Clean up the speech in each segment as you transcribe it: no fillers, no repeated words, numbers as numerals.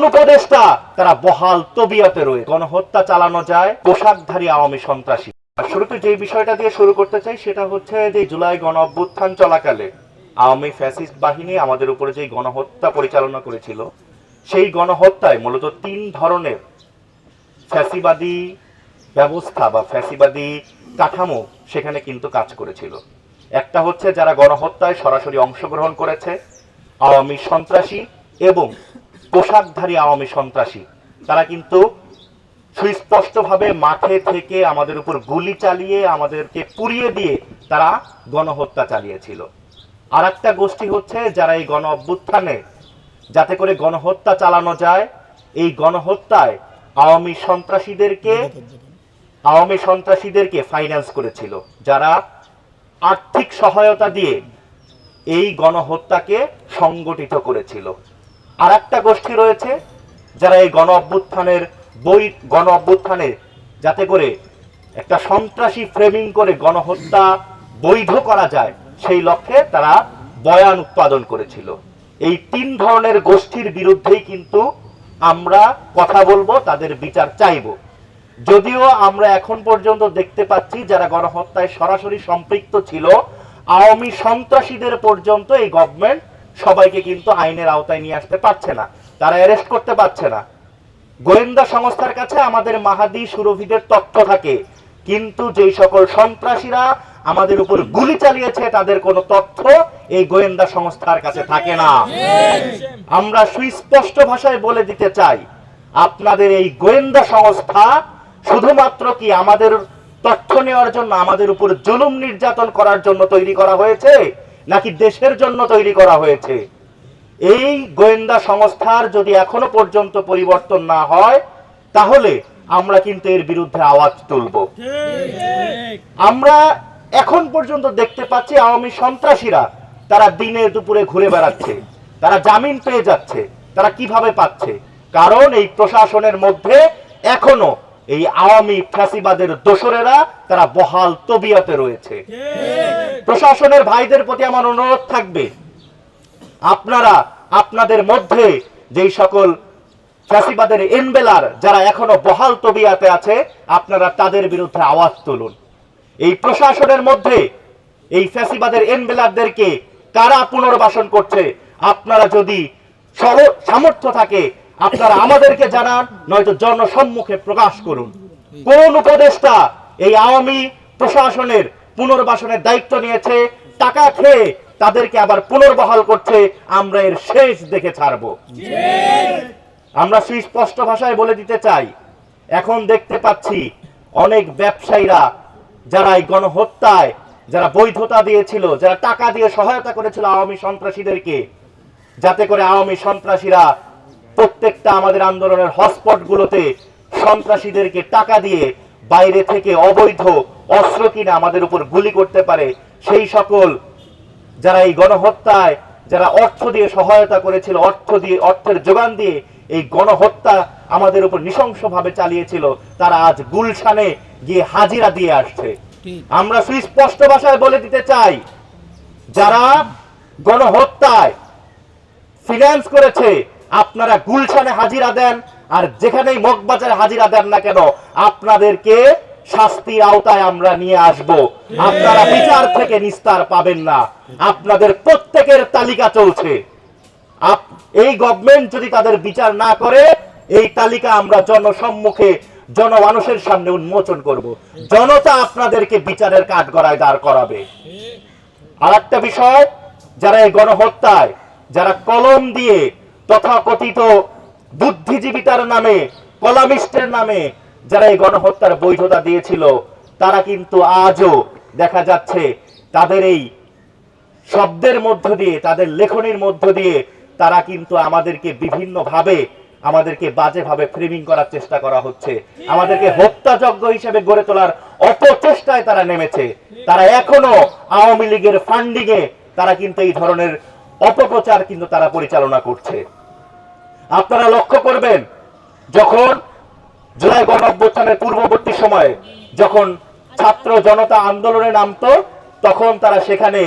উপদেষ্টা তারা বহাল তবিয়তে রয়েছে। গণহত্যা চালানো যায় পোশাকধারী আওয়ামী সন্ত্রাসী। শুরুতে যে বিষয়টা দিয়ে শুরু করতে চাই সেটা হচ্ছে যে জুলাই গণ অভ্যুত্থান চলাকালে আওয়ামী ফ্যাসিস্ট বাহিনী আমাদের উপরে যে গণহত্যা পরিচালনা করেছিল, সেই গণহত্যায় মূলত 3 ধরনের ফ্যাসিবাদী ব্যবস্থা বা ফ্যাসিবাদী কাঠামো সেখানে কিন্তু কাজ করেছিল। একটা হচ্ছে যারা গণহত্যায় সরাসরি অংশগ্রহণ করেছে আওয়ামী সন্ত্রাসী এবং পোশাকধারী আওয়ামী সন্ত্রাসী, তারা কিন্তু সুস্পষ্টভাবে মাঠে থেকে আমাদের উপর গুলি চালিয়ে আমাদেরকে পুড়িয়ে দিয়ে তারা গণহত্যা চালিয়েছিল। আর একটা গোষ্ঠী হচ্ছে যারা এই গণ অভ্যুত্থানে যাতে করে গণহত্যা চালানো যায়, এই গণহত্যায় আওয়ামী সন্ত্রাসীদেরকে ফাইন্যান্স করেছিল, যারা আর্থিক সহায়তা দিয়ে এই গণহত্যাকে সংগঠিত করেছিল। আর একটা গোষ্ঠী রয়েছে যারা এই গণ অভ্যুত্থানে যাতে করে একটা সন্ত্রাসী ফ্রেমিং করে গণহত্যা বৈধ করা যায় সেই লক্ষ্যে তারা বয়ান উৎপাদন করেছিল। এই 3 ধরনের গোষ্ঠীর বিরুদ্ধেই কিন্তু আমরা কথা বলবো, তাদের বিচার চাইব। যদিও আমরা এখন পর্যন্ত দেখতে পাচ্ছি যারা গণহত্যায় সরাসরি সম্পৃক্ত ছিল আওয়ামী সন্ত্রাসীদের পর্যন্ত এই গভর্নমেন্ট সবাইকে কিন্তু আইনের আওতায় নিয়ে আসতে পারছে না, তারা অ্যারেস্ট করতে পারছে না। গোয়েন্দা সংস্থার কাছে আমাদের মাহাদি সুরভিদের তথ্য থাকে, কিন্তু যেই সকল সন্ত্রাসীরা আমাদের উপর গুলি চালিয়েছে তাদের কোনো তথ্য এই গোয়েন্দা সংস্থার কাছে থাকে না। আমরা সুস্পষ্ট ভাষায় বলে দিতে চাই, আপনাদের এই গোয়েন্দা সংস্থা শুধুমাত্র কি আমাদের তথ্য নেওয়ার জন্য, আমাদের উপর জুলুম নির্যাতন করার জন্য তৈরি করা হয়েছে নাকি দেশের জন্য তৈরি করা হয়েছে? এই গোয়েন্দা সংস্থার যদি এখনো পর্যন্ত পরিবর্তন না হয় তাহলে আমরা কিন্তু এর বিরুদ্ধে আওয়াজ তুলব। আমরা এখন পর্যন্ত দেখতে পাচ্ছি আওয়ামী সন্ত্রাসীরা তারা দিনে দুপুরে ঘুরে বেড়াচ্ছে, তারা জামিন পেয়ে যাচ্ছে। তারা কিভাবে পাচ্ছে? কারণ এই প্রশাসনের মধ্যে এখনো এই আওয়ামী ফ্যাসিবাদের দোসরেরা তারা বহাল তবিয়তে রয়েছে। প্রশাসনের ভাইদের প্রতি আমার অনুরোধ থাকবে, আপনারা আপনাদের মধ্যে যেই সকল ফ্যাসিবাদের এনবেলার যারা এখনো বহাল তবিয়তে আছে আপনারা তাদের বিরুদ্ধে আওয়াজ তুলুন। এই প্রশাসনের মধ্যে এই ফ্যাসিবাদের এনবেলারদেরকে কারা পুনর্বাসন করছে, আপনারা যদি সামর্থ্য থাকে আপনারা আমাদেরকে জানান, নয়তো জনসম্মুখে প্রকাশ করুন। কোন উপদেষ্টা এই আওয়ামী প্রশাসনের পুনর্বাসনের দায়িত্ব নিয়েছে, টাকা খেয়ে তাদেরকে আবার পুনর্বহাল করছে, আমরা এর শেষ দেখে ছাড়ব। আমরা সুস্পষ্ট ভাষায় বলে দিতে চাই, এখন দেখতে পাচ্ছি অনেক ব্যবসায়ীরা যারা এই গণহত্যায় যারা বৈধতা দিয়েছিল, যারা টাকা দিয়ে সহায়তা করেছিল আওয়ামী সন্ত্রাসীদেরকে, যাতে করে আওয়ামী সন্ত্রাসীরা প্রত্যেকটা আমাদের আন্দোলনের হটস্পটগুলোতে সন্ত্রাসীদেরকে টাকা দিয়ে বাইরে থেকে অবৈধ অস্ত্র কিনে আমাদের উপর গুলি করতে পারে, সেই সকল যারা এই গণহত্যায় যারা অর্থ দিয়ে সহায়তা করেছিল, অর্থের যোগান দিয়ে এই গণহত্যা আমাদের উপর নৃশংসভাবে চালিয়েছিল, তারা আজ গুলশানে গিয়ে হাজিরা দিয়ে আসছে। আমরা সুস্পষ্ট ভাষায় বলে দিতে চাই, যারা গণহত্যায় ফিনান্স করেছে আপনারা গুলশানে হাজিরা দেন, আর যেখানেই মগবাজারে হাজিরা দেন না কেন আপনাদেরকে শাস্তির আওতায় আমরা নিয়ে আসব। আপনারা বিচার থেকে নিস্তার পাবেন না, আপনাদের প্রত্যেকের তালিকা চলছে। এই গভর্নমেন্ট যদি তাদের বিচার না করে এই তালিকা আমরা জনসম্মুখে জনমানুষের সামনে উন্মোচন করব, জনতা আপনাদেরকে বিচারের কাঠগড়ায় দাঁড় করাবে। আর একটা বিষয়, যারা এই গণহত্যায় যারা কলম দিয়ে তথাকথিত বুদ্ধিজীবিতার নামে, কলামিস্টের নামে যারা এই গণহত্যার বৈধতা দিয়েছিল, তারা কিন্তু আজও দেখা যাচ্ছে তাদের এই শব্দের মধ্য দিয়ে, তাদের লেখনীর মধ্য দিয়ে তারা কিন্তু আমাদেরকে বিভিন্নভাবে আমাদেরকে বাজেভাবে ফ্রেমিং করার চেষ্টা করা হচ্ছে, আমাদেরকে হত্যাযজ্ঞ হিসেবে গড়ে তোলার অপচেষ্টায় তারা নেমেছে। তারা এখনো আওয়ামী লীগের ফান্ডিং এ তারা কিন্তু এই ধরনের অপপ্রচার কিন্তু তারা পরিচালনা করছে। আপনারা লক্ষ্য করবেন, যখন জুলাই গণঅভ্যুত্থানের পূর্ববর্তী সময়ে যখন ছাত্র জনতা আন্দোলনে নামতো, তখন তারা সেখানে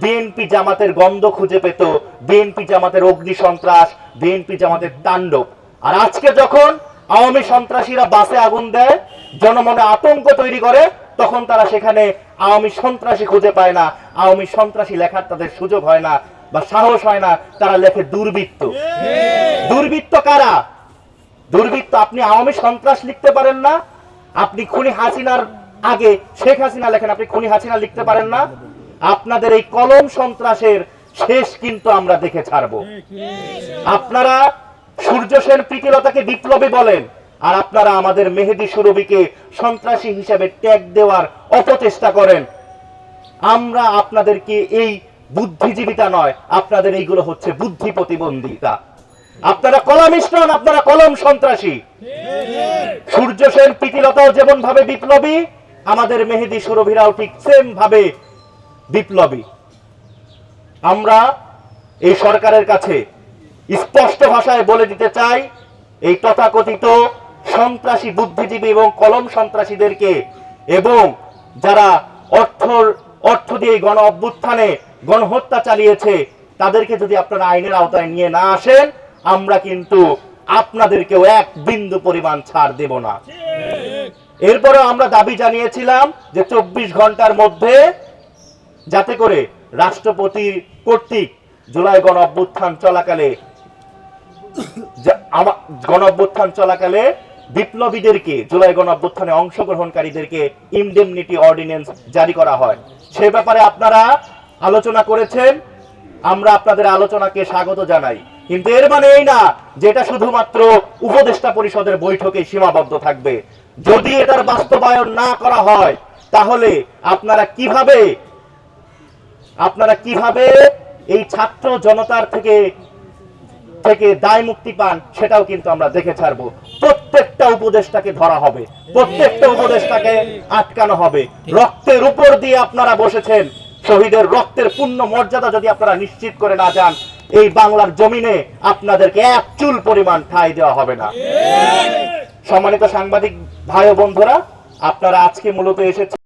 বিএনপি জামাতের গন্ধ খুঁজে পেত, বিএনপি জামাতের অগ্নি সন্ত্রাস, বিএনপি জামাতের তাণ্ডব। আর আজকে যখন আওয়ামী সন্ত্রাসীরা বাসে আগুন দেয়, জনমনে আতঙ্ক তৈরি করে, তখন তারা সেখানে আওয়ামী সন্ত্রাসী খুঁজে পায় না, আওয়ামী সন্ত্রাসী লেখার তাদের সুযোগ হয় না বা সাহস হয় না, তারা লেখে দুর্বৃত্ত। দুর্বৃত্ত কারা? দুর্বৃত্ত আপনি আওয়ামী সন্ত্রাস লিখতে পারেন না, আপনি খুনি হাসিনার আগে শেখ হাসিনা লেখেন, আপনি খুনি হাসিনা লিখতে পারেন না। আপনাদের এই কলম সন্ত্রাসের শেষ কিন্তু আমরা দেখে ছাড়বো। আপনারা সূর্য সেন প্রীতিলতাকে বিপ্লবী বলেন, আর আপনারা আমাদের মেহেদী সুরভিকে সন্ত্রাসী হিসেবে ট্যাগ দেওয়ার অপচেষ্টা করেন। আমরা আপনাদেরকে এই বুদ্ধিজীবিতা নয়, আপনাদের এইগুলো হচ্ছে বুদ্ধি প্রতিবন্ধিতা। আপনারা কলামিস্ট নন, আপনারা কলম সন্ত্রাসী। সূর্য সেন প্রীতিলতাও যেমন ভাবে বিপ্লবী, আমাদের মেহেদী সুরভিরাও ঠিক সেম ভাবে বিপ্লবী। আমরা এই সরকারের কাছে স্পষ্ট ভাষায় বলে দিতে চাই, এই তথাকথিত সন্ত্রাসী বুদ্ধিজীবী এবং কলম সন্ত্রাসীদেরকে এবং যারা অর্থ দিয়ে গণ অভ্যুত্থানে গণহত্যা চালিয়েছে, তাদেরকে যদি আপনারা আইনের আওতায় নিয়ে না আসেন, আমরা কিন্তু আপনাদেরকেও এক বিন্দু পরিমাণ ছাড় দেব না। এরপরে আমরা দাবি জানিয়েছিলাম যে 24 ঘন্টার মধ্যে যাতে করে রাষ্ট্রপতি কর্তৃক জুলাই গণ অভ্যুত্থান চলাকালে বিপ্লবীদেরকে, জুলাই গণ অভ্যুত্থানে অংশগ্রহণকারীদেরকে ইনডেমনিটি অর্ডিন্যান্স জারি করা হয়। সে ব্যাপারে আপনারা আলোচনা করেছেন, আমরা আপনাদের আলোচনাকে স্বাগত জানাই, কিন্তু এর মানে এই না যে এটা শুধুমাত্র উপদেষ্টা পরিষদের বৈঠকে সীমাবদ্ধ থাকবে। যদি এটার বাস্তবায়ন না করা হয়, তাহলে আপনারা কিভাবে এই ছাত্র জনতার থেকে দায় মুক্তি পান, সেটাও কিন্তু আমরা দেখে ছাড়বো। প্রত্যেকটা উপদেষ্টাকে ধরা হবে, প্রত্যেকটা উপদেষ্টাকে আটকানো হবে। রক্তের উপর দিয়ে আপনারা বসেছেন, শহীদের রক্তের পূর্ণ মর্যাদা যদি আপনারা নিশ্চিত করে না যান, এই বাংলার জমিনে আপনাদেরকে এক চুল পরিমাণ ঠাঁই দেওয়া হবে না। সম্মানিত সাংবাদিক ভাই ও বন্ধুরা, আপনারা আজকে মূলত এসেছেন